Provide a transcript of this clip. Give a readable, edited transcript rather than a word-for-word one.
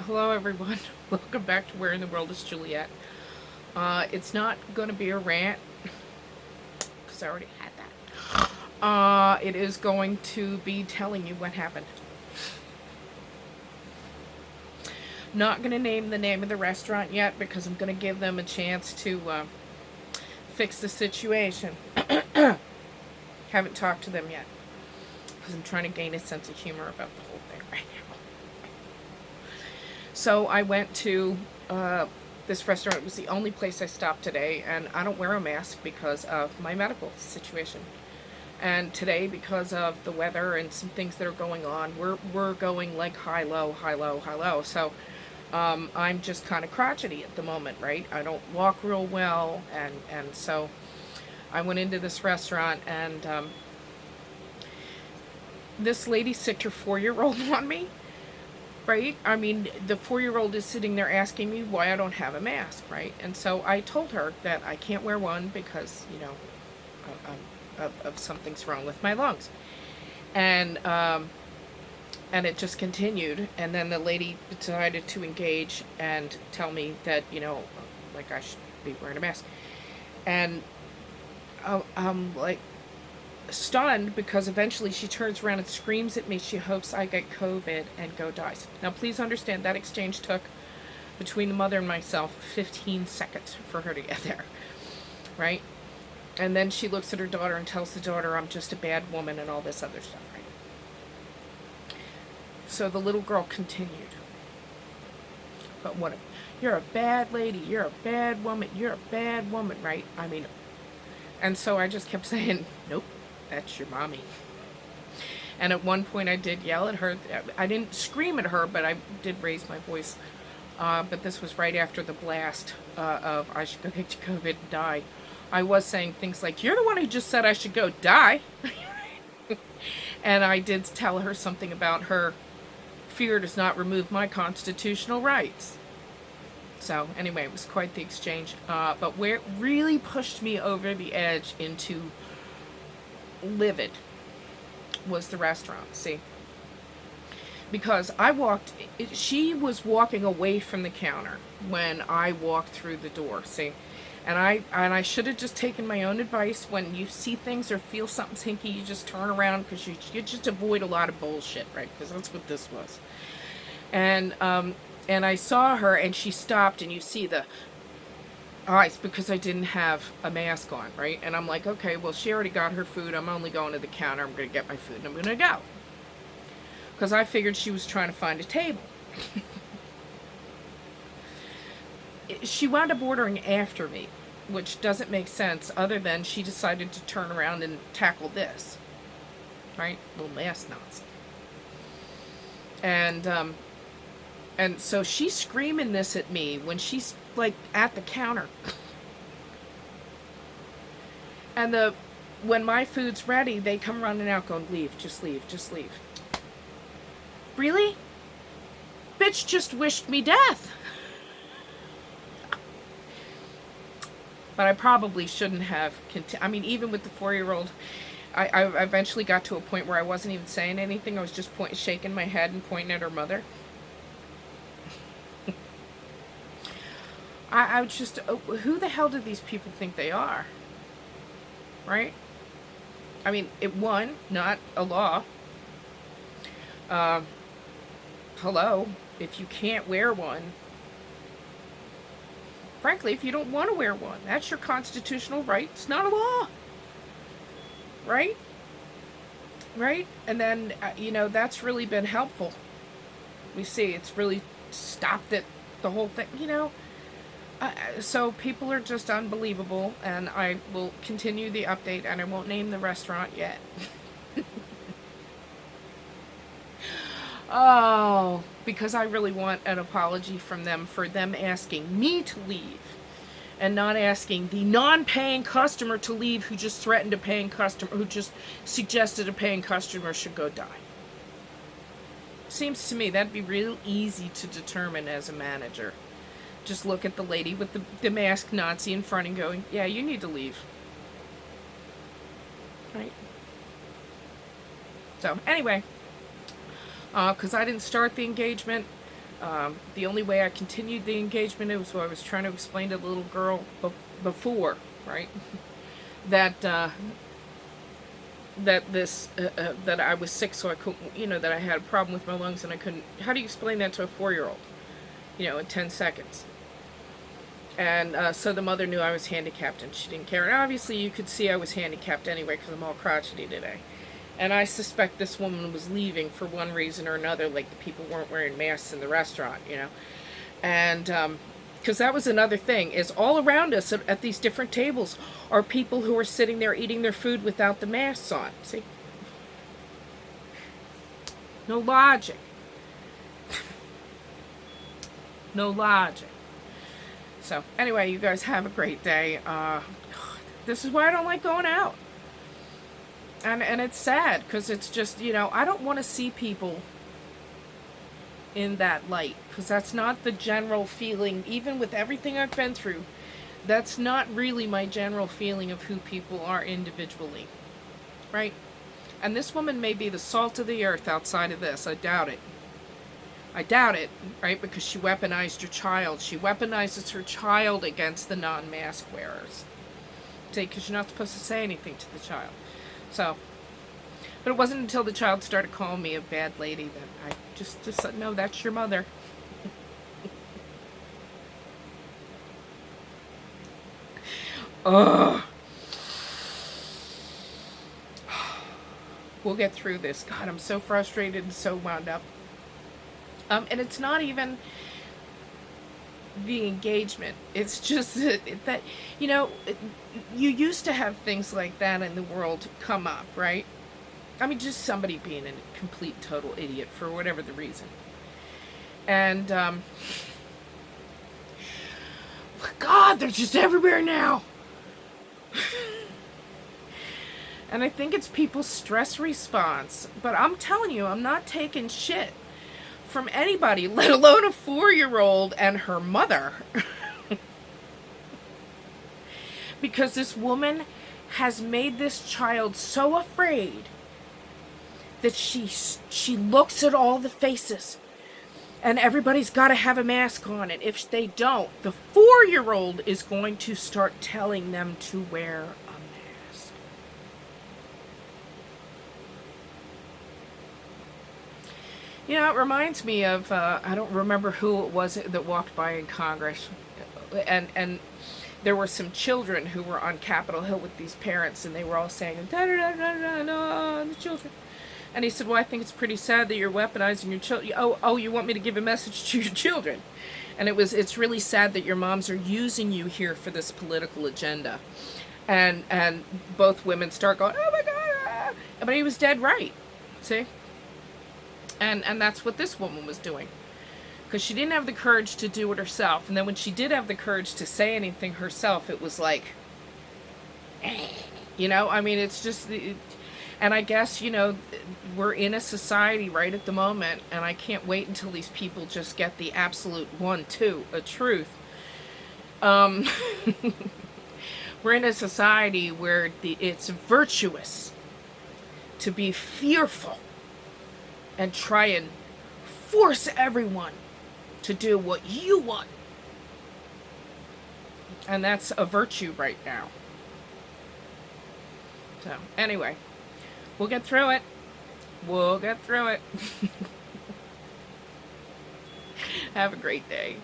Hello, everyone. Welcome back to Where in the World is Juliet. It's not going to be a rant because I already had that. It is going to be telling you what happened. Not going to name the name of the restaurant yet because I'm going to give them a chance to fix the situation. Haven't talked to them yet because I'm trying to gain a sense of humor about the whole thing right now. So I went to this restaurant. It was the only place I stopped today, and I don't wear a mask because of my medical situation. And today, because of the weather and some things that are going on, we're going like high low, high low, high low. So I'm just kind of crotchety at the moment, right? I don't walk real well, and so I went into this restaurant, and this lady sicked her 4-year-old on me. Right? I mean, the 4-year-old is sitting there asking me why I don't have a mask, right? And so I told her that I can't wear one because, of something's wrong with my lungs. And it just continued. And then the lady decided to engage and tell me that, like I should be wearing a mask. And I'm like, stunned because eventually she turns around and screams at me she hopes I get COVID and go dies. Now please understand that exchange took between the mother and myself 15 seconds for her to get there, right? And then she looks at her daughter and tells the daughter I'm just a bad woman and all this other stuff, right? So the little girl continued. But what? You're a bad lady, you're a bad woman, you're a bad woman, right? I mean, and so I just kept saying, nope, that's your mommy. And at one point I did yell at her. I didn't scream at her, but I did raise my voice. But this was right after the blast of I should go get COVID and die. I was saying things like, you're the one who just said I should go die. And I did tell her something about her fear does not remove my constitutional rights. So anyway, it was quite the exchange. But where it really pushed me over the edge into livid was the restaurant, see? Because she was walking away from the counter when I walked through the door, see? And I should have just taken my own advice. When you see things or feel something's hinky, you just turn around because you just avoid a lot of bullshit, right? Because that's what this was. And I saw her and she stopped and you see the it's because I didn't have a mask on, right? And I'm like, okay, well, she already got her food. I'm only going to the counter. I'm going to get my food and I'm going to go. Because I figured she was trying to find a table. She wound up ordering after me, which doesn't make sense other than she decided to turn around and tackle this. Right? Little mask Nazi. And so she's screaming this at me when she's like at the counter. And when my food's ready, they come running out going, leave, just leave, just leave. Really? Bitch just wished me death. But I probably shouldn't have I mean, even with the 4-year-old, I eventually got to a point where I wasn't even saying anything. I was just shaking my head and pointing at her mother. I was just, who the hell do these people think they are? Right? I mean, not a law. Hello, if you can't wear one, frankly, if you don't want to wear one, that's your constitutional right. It's not a law. Right? Right? And then, that's really been helpful. We see it's really stopped it, the whole thing, So people are just unbelievable, and I will continue the update, and I won't name the restaurant yet. Oh, because I really want an apology from them for them asking me to leave and not asking the non-paying customer to leave who just threatened a paying customer, who just suggested a paying customer should go die. Seems to me that'd be real easy to determine as a manager. Just look at the lady with the masked Nazi in front and going, yeah, you need to leave. Right? So, anyway, because I didn't start the engagement, The only way I continued the engagement was what I was trying to explain to the little girl before, right? that that I was sick, so I couldn't, that I had a problem with my lungs and I couldn't. How do you explain that to a 4-year-old? In 10 seconds. And so the mother knew I was handicapped and she didn't care. And obviously you could see I was handicapped anyway because I'm all crotchety today. And I suspect this woman was leaving for one reason or another, like the people weren't wearing masks in the restaurant, And because that was another thing, is all around us at these different tables are people who are sitting there eating their food without the masks on. See? No logic. No logic. So, anyway, you guys have a great day. This is why I don't like going out. And it's sad, because it's just, I don't want to see people in that light, because that's not the general feeling, even with everything I've been through. That's not really my general feeling of who people are individually. Right? And this woman may be the salt of the earth outside of this. I doubt it. I doubt it, right? Because she weaponized her child. She weaponizes her child against the non-mask wearers. See, because you're not supposed to say anything to the child. So, but it wasn't until the child started calling me a bad lady that I just said, no, that's your mother. Ugh. We'll get through this. God, I'm so frustrated and so wound up. And it's not even the engagement. It's just that, you used to have things like that in the world come up, right? I mean, just somebody being a complete, total idiot for whatever the reason. And, God, they're just everywhere now. And I think it's people's stress response. But I'm telling you, I'm not taking shit from anybody, let alone a 4-year-old and her mother. Because this woman has made this child so afraid that she looks at all the faces and everybody's got to have a mask on, and if they don't, the 4-year-old is going to start telling them to wear a mask. It reminds me of, I don't remember who it was that walked by in Congress, and there were some children who were on Capitol Hill with these parents, and they were all saying, da da da da da da, the children. And he said, well, I think it's pretty sad that you're weaponizing your children. Oh, you want me to give a message to your children? And it's really sad that your moms are using you here for this political agenda. And both women start going, oh my God. But he was dead right. See? And that's what this woman was doing. Because she didn't have the courage to do it herself. And then when she did have the courage to say anything herself, it was like, I mean, it's just... And I guess, we're in a society right at the moment, and I can't wait until these people just get the absolute a truth. We're in a society where it's virtuous to be fearful and try and force everyone to do what you want. And that's a virtue right now. So, anyway. We'll get through it. We'll get through it. Have a great day.